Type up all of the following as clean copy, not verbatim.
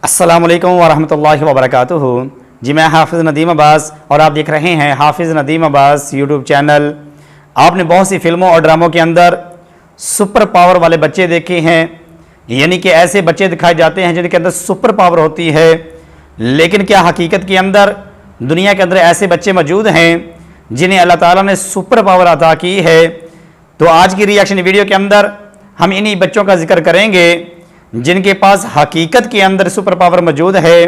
अस्सलामुअलैकुम वरहमतुल्लाहि वबरकातुहू। जी मैं हाफिज़ नदीम अब्बास और आप देख रहे हैं हाफिज़ नदीम अब्बास यूट्यूब चैनल। आपने बहुत सी फिल्मों और ड्रामों के अंदर सुपर पावर वाले बच्चे देखे हैं, यानी कि ऐसे बच्चे दिखाए जाते हैं जिनके अंदर सुपर पावर होती है। लेकिन क्या हकीकत के अंदर दुनिया के अंदर ऐसे बच्चे मौजूद हैं जिन्हें अल्लाह ताला ने सुपर पावर अता की है? तो आज की रिएक्शन वीडियो के अंदर हम इन्हीं बच्चों का जिक्र करेंगे जिनके पास हकीकत के अंदर सुपर पावर मौजूद है।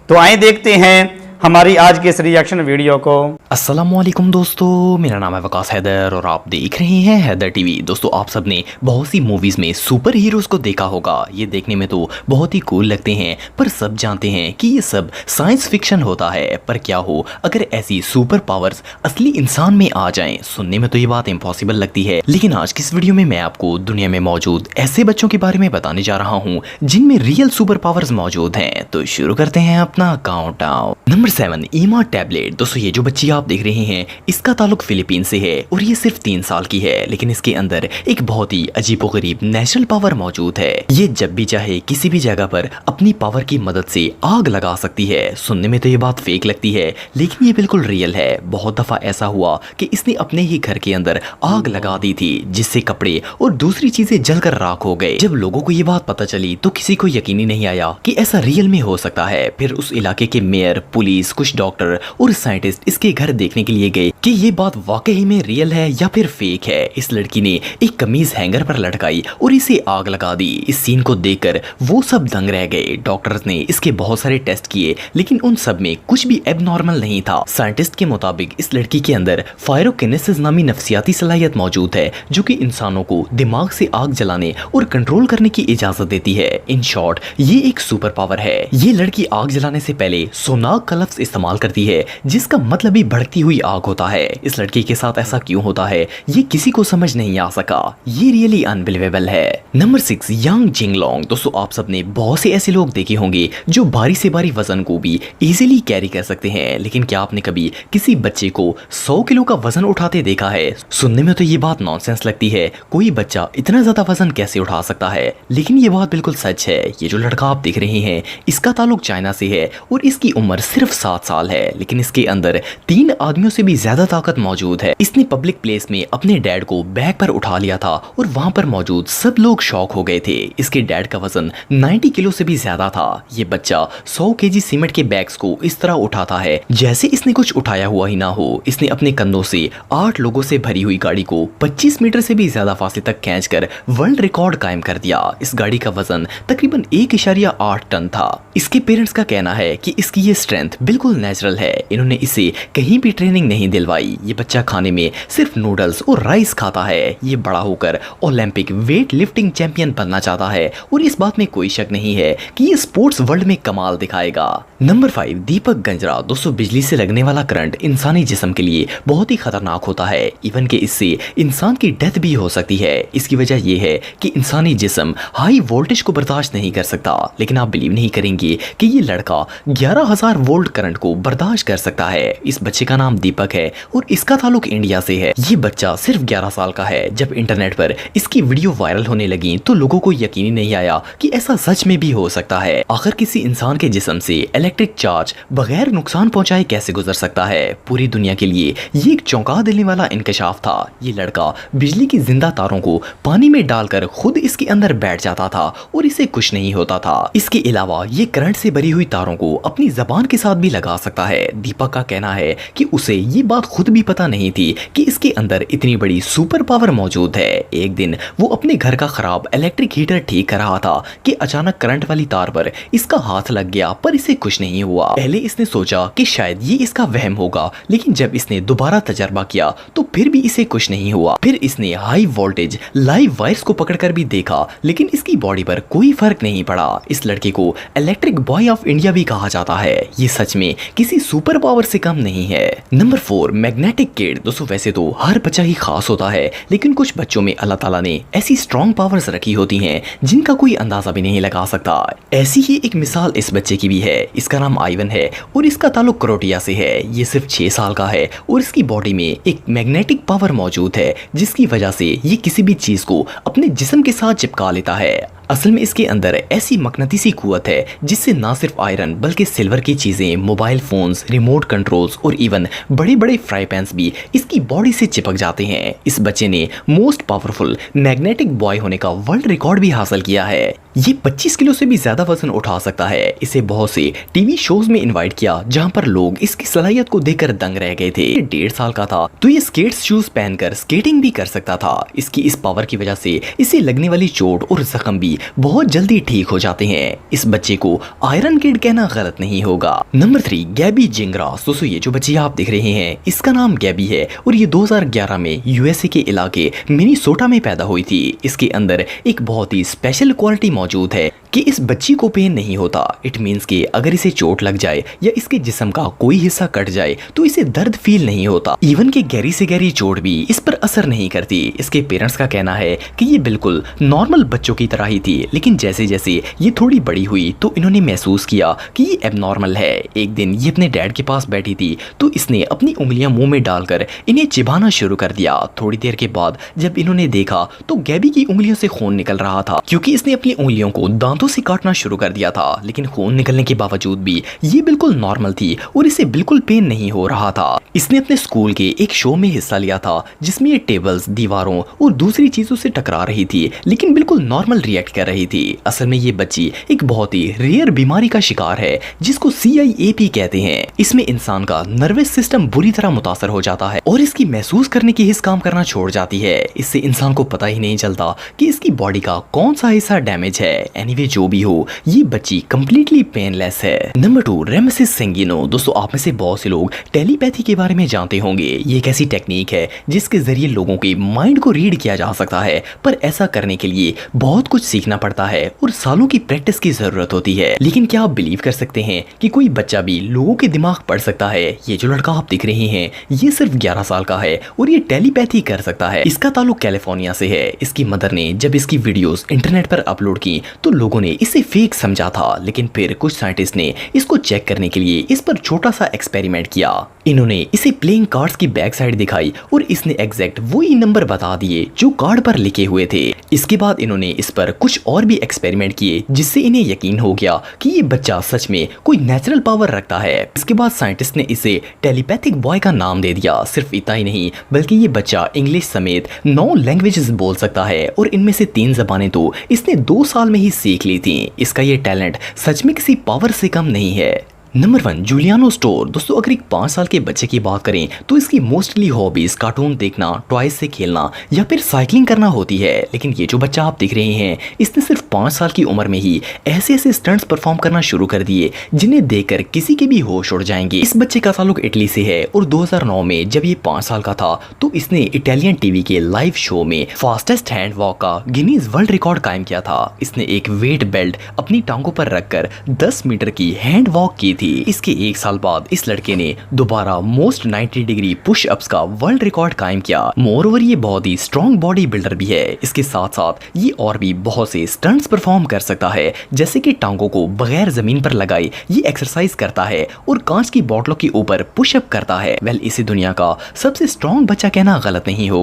तो आइए देखते हैं हमारी आज की इस रिएक्शन वीडियो को। अस्सलामुअलैकुम दोस्तों, मेरा नाम है वकास हैदर और आप देख रहे हैं हैदर टीवी। दोस्तों, आप सबने बहुत सी मूवीज़ में सुपर हीरोज़ को देखा होगा। ये देखने में तो बहुत ही कूल लगते हैं, पर सब जानते हैं कि ये सब साइंस फिक्शन होता है। पर क्या हो अगर ऐसी सुपर पावर्स असली इंसान में आ जाएं? सुनने में तो ये बात इम्पॉसिबल लगती है, लेकिन आज की इस वीडियो में मैं आपको दुनिया में मौजूद ऐसे बच्चों के बारे में बताने जा रहा हूँ जिनमें रियल सुपर पावर्स मौजूद हैं। तो शुरू करते हैं अपना काउंटडाउन। नंबर 7, ईमा टैबलेट। दोस्तों, ये जो बच्ची आप देख रहे हैं इसका ताल्लुक फिलीपीन से है और ये सिर्फ 3 साल की है, लेकिन इसके अंदर एक बहुत ही अजीबोगरीब नेचुरल पावर मौजूद है। ये जब भी चाहे किसी भी जगह पर अपनी पावर की मदद से आग लगा सकती है। सुनने में तो ये बात फेक लगती है, लेकिन ये बिल्कुल रियल है। बहुत दफा ऐसा हुआ कि इसने अपने ही घर के अंदर आग लगा दी थी, जिससे कपड़े और दूसरी चीजें जलकर राख हो गए। जब लोगों को ये बात पता चली तो किसी को यकीन ही नहीं आया कि ऐसा रियल में हो सकता है। फिर उस इलाके के मेयर, पुलिस, कुछ डॉक्टर और साइंटिस्ट इसके घर देखने के लिए गए कि ये बात वाकई में रियल है या फिर फेक है। इस लड़की ने एक कमीज हैंगर पर लटकाई और इसे आग लगा दी। इस सीन को देखकर वो सब दंग रह गए। डॉक्टर्स ने इसके बहुत सारे टेस्ट किए, लेकिन उन सब में कुछ भी एबनॉर्मल नहीं था। साइंटिस्ट के मुताबिक इस लड़की के अंदर फायरोकिनेसिस नामी नफ्सियाती सलाहियत मौजूद है, जो कि इंसानों को दिमाग से आग जलाने और कंट्रोल करने की इजाजत देती है। इन शॉर्ट, ये एक सुपर पावर है। ये लड़की आग जलाने से पहले सोनाग का लफ्ज इस्तेमाल करती है, जिसका मतलब ही बढ़ती हुई आग होता है। इस लड़की के साथ ऐसा क्यों होता है ये किसी को समझ नहीं आ सका। ये रियली अनबिलीवेबल है। नंबर 6, यांग जिंगलोंग। दोस्तों, आप सबने बहुत से ऐसे लोग देखे होंगे जो भारी से भारी वजन को भी इजीली कैरी कर सकते हैं, लेकिन क्या आपने कभी किसी बच्चे को 100 किलो का वजन उठाते देखा है? सुनने में तो ये बात नॉनसेंस लगती है, कोई बच्चा इतना ज्यादा वजन कैसे उठा सकता है? लेकिन ये बात बिल्कुल सच है। ये जो लड़का आप देख रहे हैं इसका ताल्लुक चाइना से है और इसकी उम्र सिर्फ 7 साल है, लेकिन इसके अंदर 3 आदमियों से भी ज्यादा ताकत मौजूद है। इसने पब्लिक प्लेस में अपने डैड को बैग पर उठा लिया था और वहां पर मौजूद सब लोग शॉक हो गए थे। इसके डैड का वजन 90 किलो से भी ज्यादा था। ये बच्चा 100 केजी सीमेंट के बैग्स को इस तरह उठाता है जैसे इसने कुछ उठाया हुआ ही ना हो। इसने अपने कंधों से 8 लोगों से भरी हुई गाड़ी को 25 मीटर से भी ज्यादा फासले तक खींचकर वर्ल्ड रिकॉर्ड कायम कर दिया। इस गाड़ी का वजन तकरीबन 1.8 टन था। इसके पेरेंट्स का कहना है कि इसकी ये स्ट्रेंथ बिल्कुल नेचुरल है, इन्होंने इसे कहीं भी ट्रेनिंग नहीं दिलवाई। ये बच्चा खाने में सिर्फ नूडल्स और राइस खाता है। ये बड़ा होकर ओलंपिक वेट लिफ्टिंग चैंपियन बनना चाहता है और इस बात में कोई शक नहीं है कि ये स्पोर्ट्स वर्ल्ड में कमाल दिखाएगा। नंबर 5, दीपक गंजरा। दोस्तों, बिजली से लगने वाला करंट इंसानी जिस्म के लिए बहुत ही खतरनाक होता है। इवन के इससे इंसान की डेथ भी हो सकती है। इसकी वजह यह है कि इंसानी जिस्म हाई वोल्टेज को बर्दाश्त नहीं कर सकता। लेकिन आप बिलीव नहीं करेंगे कि ये लड़का 11,000 वोल्ट करंट को बर्दाश्त कर सकता है। इस बच्चे का नाम दीपक है और इसका ताल्लुक इंडिया से है। ये बच्चा सिर्फ 11 साल का है। जब इंटरनेट पर इसकी वीडियो वायरल होने लगी तो लोगों को यकीन ही नहीं आया कि ऐसा सच में भी हो सकता है। आखिर किसी इंसान के जिस्म से इलेक्ट्रिक चार्ज बगैर नुकसान पहुंचाए कैसे गुजर सकता है? पूरी दुनिया के लिए ये एक चौंका देने वाला इंकशाफ था। ये लड़का बिजली की जिंदा तारों को पानी में डालकर खुद इसके अंदर बैठ जाता था और इसे कुछ नहीं होता था। इसके अलावा ये करंट से भरी हुई तारों को अपनी जबान के साथ भी लगा सकता है। दीपक का कहना है कि उसे ये बात खुद भी पता नहीं थी कि इसके अंदर इतनी बड़ी सुपर पावर मौजूद है। एक दिन वो अपने घर का खराब इलेक्ट्रिक हीटर ठीक कर रहा था कि अचानक करंट वाली तार पर इसका हाथ लग गया, पर इसे कुछ नहीं हुआ। पहले इसने सोचा कि शायद ये इसका वहम होगा, लेकिन जब इसने दोबारा तजर्बा किया तो फिर भी इसे कुछ नहीं हुआ। फिर इसने हाई वोल्टेज लाइव वायर्स को पकड़कर भी देखा, लेकिन इसकी बॉडी पर कोई फर्क नहीं पड़ा। इस लड़के को इलेक्ट्रिक बॉय ऑफ इंडिया भी कहा जाता है। ये सच में किसी सुपर पावर से कम नहीं है। Number 4, magnetic kid. दोस्तों, वैसे तो हर बच्चा ही खास होता है, लेकिन कुछ बच्चों में अल्लाह ताला ने ऐसी स्ट्रॉन्ग पावर्स रखी होती हैं जिनका कोई अंदाजा भी नहीं लगा सकता। ऐसी ही एक मिसाल इस बच्चे की भी है। इसका नाम आइवन है और इसका ताल्लुक क्रोटिया से है। ये सिर्फ 6 साल का है और इसकी बॉडी में एक मैग्नेटिक पावर मौजूद है, जिसकी वजह से ये किसी भी चीज को अपने जिस्म के साथ चिपका लेता है। असल में इसके अंदर ऐसी मकनतीसी कुव्वत है जिससे ना सिर्फ आयरन बल्कि सिल्वर की चीजें, मोबाइल फोन्स, रिमोट कंट्रोल्स और इवन बड़े बड़े फ्राई पैन्स भी इसकी बॉडी से चिपक जाते हैं। इस बच्चे ने मोस्ट पावरफुल मैग्नेटिक बॉय होने का वर्ल्ड रिकॉर्ड भी हासिल किया है। ये 25 किलो से भी ज्यादा वजन उठा सकता है। इसे बहुत से टीवी शोज में इनवाइट किया जहां पर लोग इसकी सलाहियत को देखकर दंग रह गए थे। 1.5 साल का था तो ये स्केट्स शूज पहनकर स्केटिंग भी कर सकता था। इसकी इस पावर की वजह से इसे लगने वाली चोट और जख्म भी बहुत जल्दी ठीक हो जाते हैं। इस बच्चे को आयरन किड कहना गलत नहीं होगा। नंबर 3, गैबी जिंगरास। दोस्तों ये जो बच्ची आप देख रहे हैं इसका नाम गैबी है और ये 2011 में यूएसए के इलाके मिनीसोटा में पैदा हुई थी। इसके अंदर एक बहुत ही स्पेशल क्वालिटी मौजूद है कि इस बच्ची को पेन नहीं होता। इट मीन्स कि अगर इसे चोट लग जाए या इसके जिस्म का कोई हिस्सा कट जाए तो इसे दर्द फील नहीं होता। इवन कि गहरी से गहरी चोट भी इस पर असर नहीं करती। इसके पेरेंट्स का कहना है कि ये बिल्कुल नॉर्मल बच्चों की तरह ही थी, लेकिन जैसे जैसे ये थोड़ी बड़ी हुई तो इन्होंने महसूस किया कि ये एबनॉर्मल है। एक दिन ये अपने डैड के पास बैठी थी तो इसने अपनी उंगलियां मुंह में डालकर इन्हें चिबाना शुरू कर दिया। थोड़ी देर के बाद जब इन्होंने देखा तो गैबी की उंगलियों से खून निकल रहा था क्योंकि इसने अपनी उंगलियों को दांतों से काटना शुरू कर दिया था। लेकिन खून निकलने के बावजूद भी ये बिल्कुल नॉर्मल थी और इसे बिल्कुल पेन नहीं हो रहा था। इसने अपने स्कूल के एक शो में हिस्सा लिया था जिसमें ये टेबल्स, दीवारों और दूसरी चीजों से टकरा रही थी लेकिन बिल्कुल नॉर्मल रिएक्ट कर रही थी। असल में ये बच्ची एक बहुत ही रेयर बीमारी का शिकार है जिसको CIAP कहते हैं। इसमें इंसान का नर्वस सिस्टम बुरी तरह मुतासर हो जाता है और इसकी महसूस करने की हिस्स काम करना छोड़ जाती है। इससे इंसान को पता ही नहीं चलता कि इसकी बॉडी का कौन सा हिस्सा डैमेज है। एनीवे जो भी हो ये बच्ची कंप्लीटली पेनलेस है। नंबर 2, रेमसिस सेंगिनो। दोस्तों आप में से बहुत से लोग टेलीपैथी के बारे में जानते होंगे। ये एक ऐसी टेक्निक है जिसके जरिए लोगों के माइंड को रीड किया जा सकता है, पर ऐसा करने के लिए बहुत कुछ सीखना पड़ता है और सालों की प्रैक्टिस की जरूरत होती है। लेकिन क्या आप बिलीव कर सकते हैं कि कोई बच्चा भी लोगों के दिमाग पढ़ सकता है? ये जो लड़का आप दिख रहे हैं ये सिर्फ 11 साल का है और ये टेलीपैथी कर सकता है। इसका ताल्लुक कैलिफोर्निया से है। इसकी मदर ने जब इसकी वीडियोस इंटरनेट पर अपलोड की तो लोगों ने इसे फेक समझा था, लेकिन फिर कुछ साइंटिस्ट ने इसको चेक करने के लिए इस पर छोटा सा एक्सपेरिमेंट किया। इन्होंने इसे प्लेइंग कार्ड्स की बैक साइड दिखाई और इसने एग्जैक्ट वही नंबर बता दिए जो कार्ड पर लिखे हुए थे। इसके बाद इन्होंने इस पर कुछ और भी एक्सपेरिमेंट किए जिससे इन्हें यकीन हो गया कि ये बच्चा सच में कोई नेचुरल पावर रखता है। इसके बाद साइंटिस्ट ने इसे टेलीपैथिक बॉय का नाम दे दिया। सिर्फ इतना ही नहीं बल्कि ये बच्चा इंग्लिश समेत 9 लैंग्वेजेस बोल सकता है और इनमें से 3 ज़बानें तो इसने 2 साल में ही सीख ली थी। इसका ये टैलेंट सच में किसी पावर से कम नहीं है। Number 1, Giuliano store. दोस्तों अगर एक 5 साल के बच्चे की बात करें तो इसकी मोस्टली हॉबीज कार्टून देखना, टॉयज से खेलना या फिर साइकिलिंग करना होती है। लेकिन ये जो बच्चा आप देख रहे हैं इसने सिर्फ 5 साल की उम्र में ही ऐसे ऐसे स्टंट्स परफॉर्म करना शुरू कर दिए जिन्हें देखकर किसी के भी होश उड़ जाएंगे। इस बच्चे का ताल्लुक इटली से है और 2009 में जब ये 5 साल का था तो इसने इटालियन टीवी के लाइव शो में फास्टेस्ट हैंड वॉक का गिनीज वर्ल्ड रिकॉर्ड कायम किया था। इसने एक वेट बेल्ट अपनी टांगों पर रखकर 10 मीटर की हैंड वॉक की थी। इसके 1 साल बाद इस लड़के ने दोबारा मोस्ट 90 डिग्री पुश अप्स का वर्ल्ड रिकॉर्ड कायम किया। मोरओवर ये बहुत ही स्ट्रॉन्ग बॉडी बिल्डर भी है। इसके साथ साथ ये और भी बहुत से स्टंट्स परफॉर्म कर सकता है, जैसे कि टांगों को बगैर जमीन पर लगाए ये एक्सरसाइज करता है और कांच की बोतलों के ऊपर पुशअप करता है। वेल इसे दुनिया का सबसे स्ट्रॉन्ग बच्चा कहना गलत नहीं होगा।